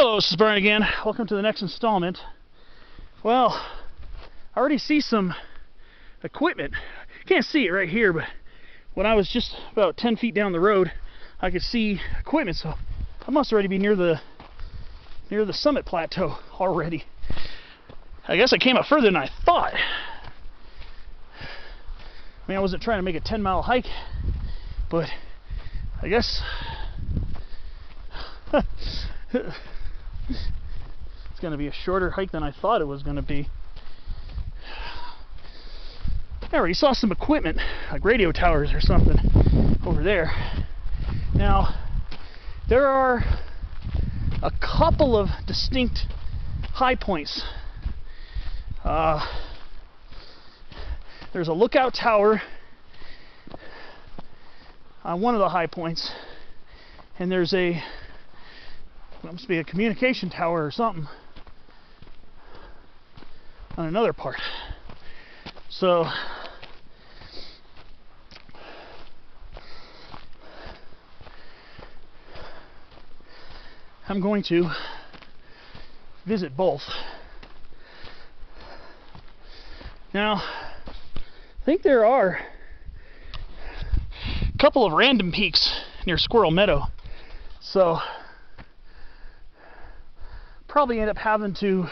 Hello, this is Brian again. Welcome to the next installment. Well, I already see some equipment. Can't see it right here, but when I was just about 10 feet down the road, I could see equipment, so I must already be near the summit plateau already. I guess I came up further than I thought. I mean, I wasn't trying to make a 10-mile hike, but I guess it's going to be a shorter hike than I thought it was going to be. I already saw some equipment, like radio towers or something, over there. Now, there are a couple of distinct high points. There's a lookout tower on one of the high points, and there's must be a communication tower or something on another part. So I'm going to visit both. Now, I think there are a couple of random peaks near Squirrel Meadow, so probably end up having to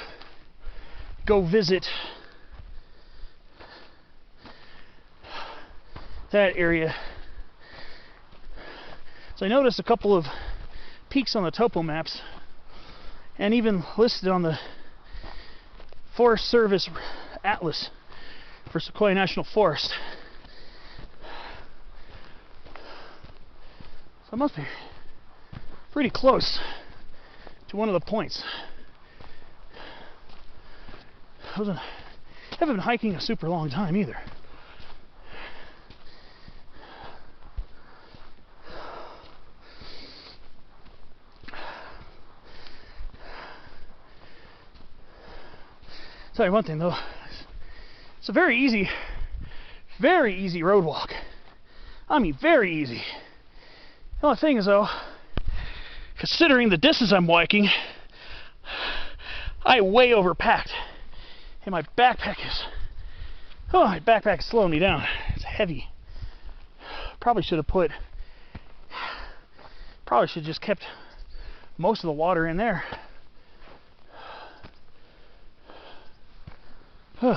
go visit that area. So I noticed a couple of peaks on the topo maps, and even listed on the Forest Service Atlas for Sequoia National Forest. So it must be pretty close to one of the points. I haven't been hiking a super long time either. Tell you one thing though, it's a very easy road walk. I mean, very easy. The only thing is though, considering the distance I'm walking, I way overpacked, and my backpack is slowing me down. It's heavy. Probably should just kept most of the water in there. So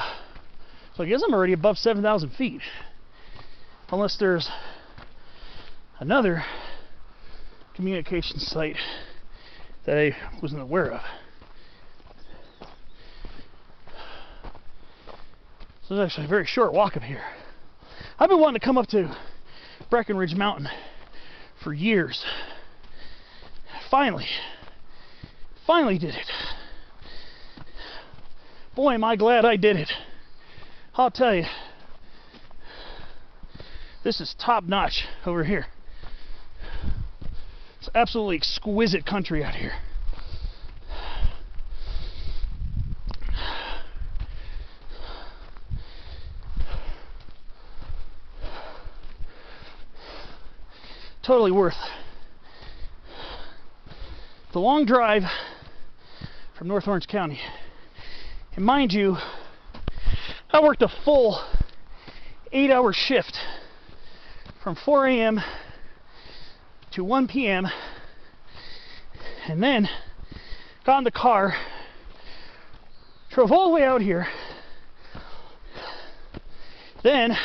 I guess I'm already above 7,000 feet, unless there's another communication site that I wasn't aware of. So it's actually a very short walk up here. I've been wanting to come up to Breckenridge Mountain for years. Finally did it. Boy, am I glad I did it. I'll tell you, this is top notch over here. It's absolutely exquisite country out here. Totally worth the long drive from North Orange County. And mind you, I worked a full 8-hour shift from 4 a.m. to 1 p.m. and then got in the car, drove all the way out here, then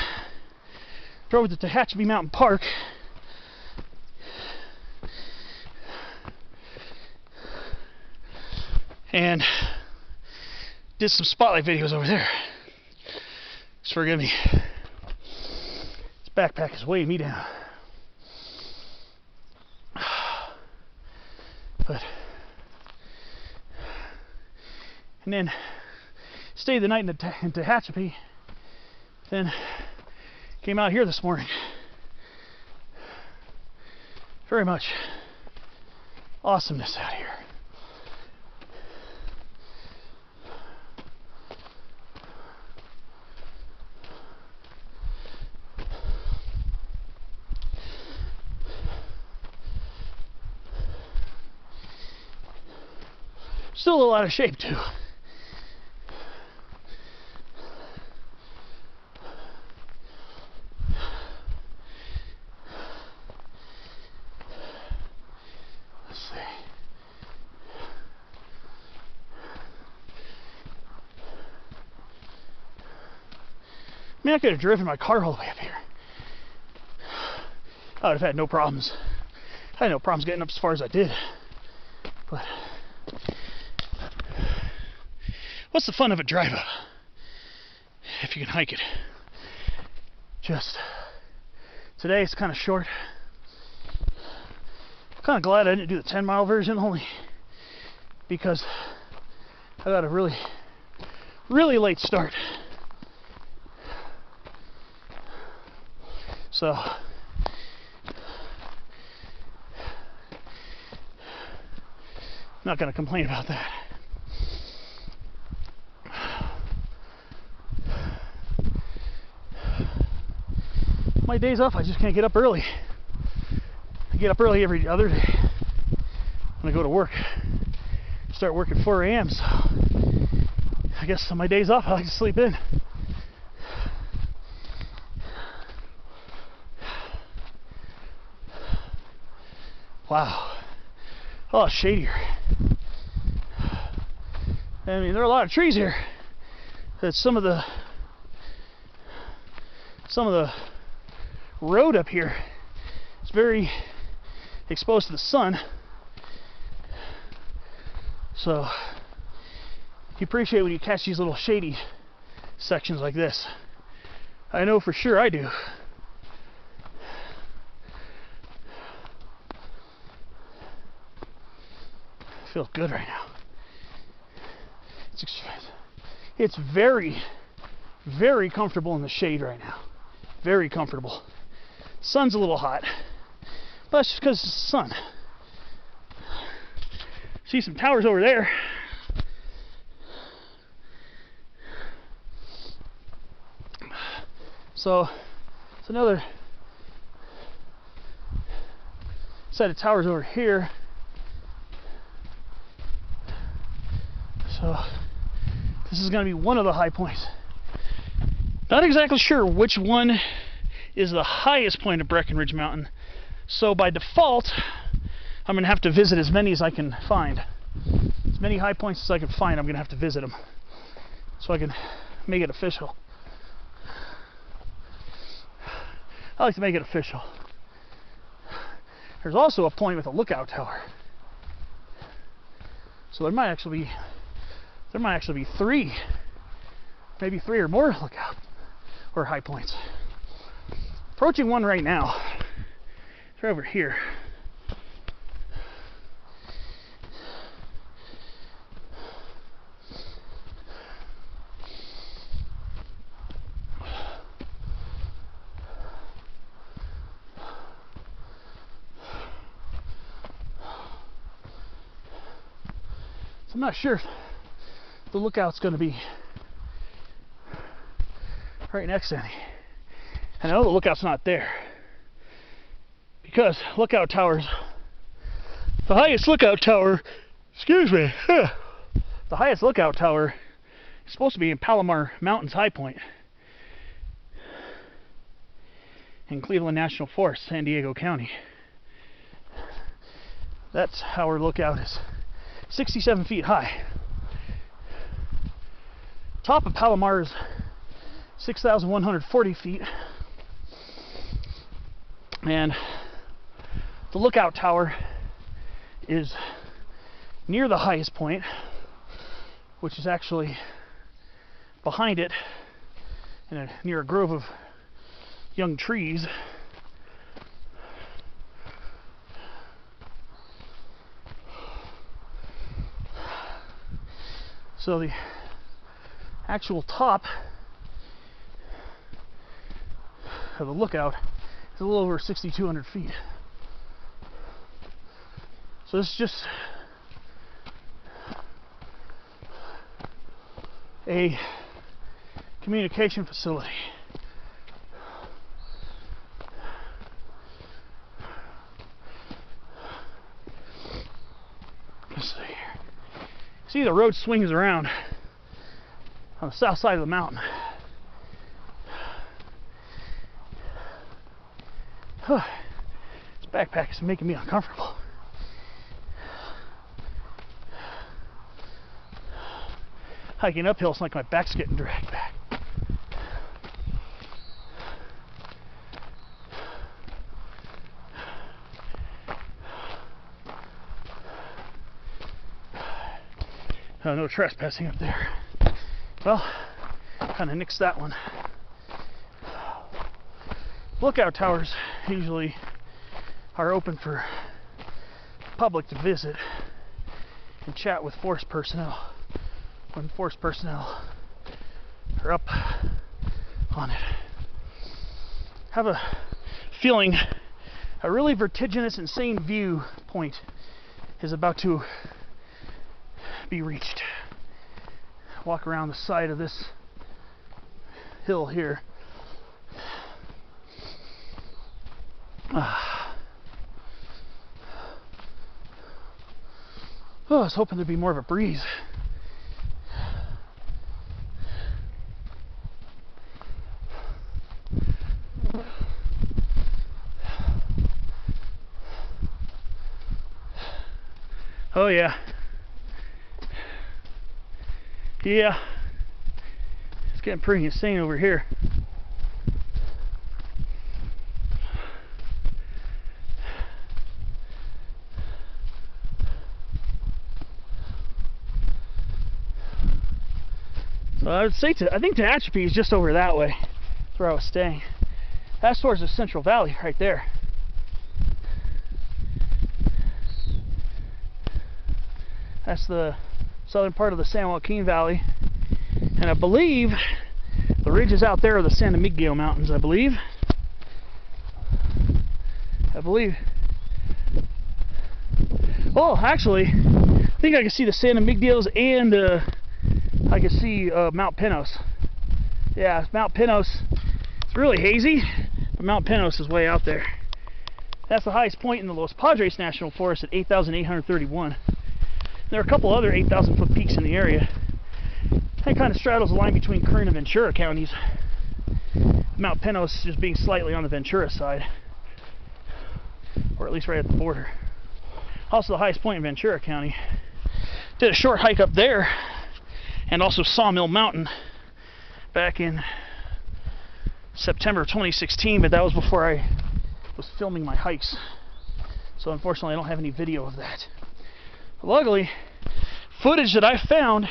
drove to Tehachapi Mountain Park, and did some spotlight videos over there. Just forgive me. This backpack is weighing me down. And then stayed the night in Tehachapi. Then came out here this morning. Very much awesomeness out here. still a lot of shape too. Let's see. I mean, I could have driven my car all the way up here. I would have had no problems. I had no problems getting up as far as I did. But what's the fun of a drive up if you can hike it? Just today it's kind of short. I'm kind of glad I didn't do the 10-mile version, only because I got a really late start. So not going to complain about that. My days off, I just can't get up early. I get up early every other day when I go to work. Start work at 4 a.m. So I guess on my days off, I like to sleep in. Wow. A lot shadier. I mean, there are a lot of trees here. That's some of the road up here. It's very exposed to the sun. So you appreciate when you catch these little shady sections like this. I know for sure I do. I feel good right now. It's very, very comfortable in the shade right now. Very comfortable. Sun's a little hot, but that's just because it's the sun. See some towers over there. So it's another set of towers over here. So this is going to be one of the high points. Not exactly sure which one is the highest point of Breckenridge Mountain. So by default, I'm going to have to visit as many as I can find. As many high points as I can find, I'm going to have to visit them. So I can make it official. I like to make it official. There's also a point with a lookout tower. So there might actually be three, maybe three or more lookout or high points. Approaching one right now. It's right over here. So I'm not sure if the lookout's going to be right next to me. And I know the lookout's not there because lookout towers, the highest lookout tower, the highest lookout tower is supposed to be in Powell Mountain's high point in Cleveland National Forest, San Diego County. That's how our lookout is 67 feet high. Top of Palomar is 6,140 feet. And the lookout tower is near the highest point, which is actually behind it near a grove of young trees. So the actual top of the lookout is a little over 6,200 feet. So this is just a communication facility. Let's see here. see the road swings around on the south side of the mountain. This backpack is making me uncomfortable. Hiking uphill, it's like my back's getting dragged back. Oh, no trespassing up there. Well, kind of nixed that one. Lookout towers usually are open for public to visit and chat with forest personnel when forest personnel are up on it. Have a feeling a really vertiginous, insane viewpoint is about to be reached. Walk around the side of this hill here. Oh, I was hoping there'd be more of a breeze. Oh yeah. Yeah. It's getting pretty insane over here. So I would say I think Tehachapi is just over that way. That's where I was staying. That's towards the Central Valley right there. That's the southern part of the San Joaquin Valley. And I believe the ridges out there are the San Miguel Mountains, I believe. Oh, actually, I think I can see the San Miguels and I can see Mount Pinos. Yeah, Mount Pinos. It's really hazy, but Mount Pinos is way out there. That's the highest point in the Los Padres National Forest at 8,831. There are a couple other 8,000 foot peaks in the area. It kind of straddles the line between Kern and Ventura counties. Mount Pinos just being slightly on the Ventura side, or at least right at the border. Also the highest point in Ventura County. Did a short hike up there, and also Sawmill Mountain back in September of 2016, but that was before I was filming my hikes. So unfortunately I don't have any video of that. But luckily, footage that I found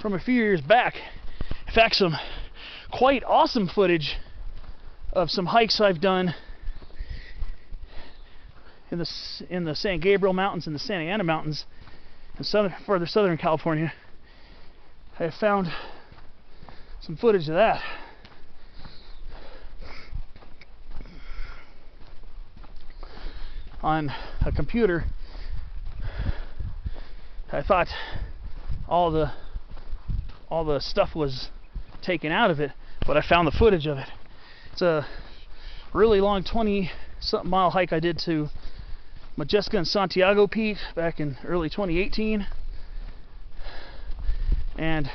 from a few years back, in fact some quite awesome footage of some hikes I've done in the San Gabriel Mountains and the Santa Ana Mountains in further southern California. I found some footage of that. On a computer. I thought all the stuff was taken out of it, but I found the footage of it. It's a really long 20-something mile hike I did to Majestica and Santiago Peak back in early 2018, and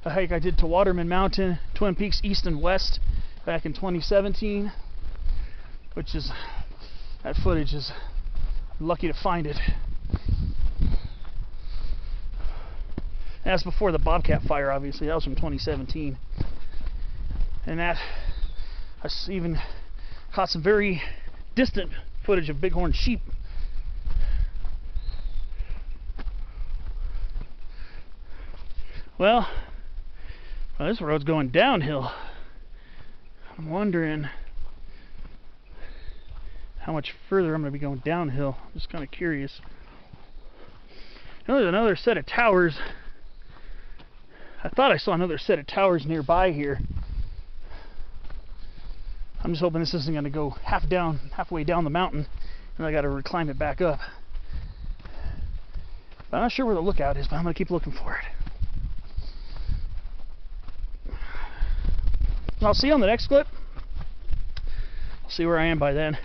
a hike I did to Waterman Mountain, Twin Peaks East and West back in 2017, which is, that footage is, I'm lucky to find it. And that's before the Bobcat fire, obviously. That was from 2017. And that, I even caught some very distant footage of bighorn sheep. Well, this road's going downhill. I'm wondering how much further I'm going to be going downhill. I'm just kind of curious. You know, there's another set of towers. I thought I saw another set of towers nearby here. I'm just hoping this isn't going to go halfway down the mountain, and I got to climb it back up. But I'm not sure where the lookout is, but I'm going to keep looking for it. I'll see you on the next clip. I'll see where I am by then.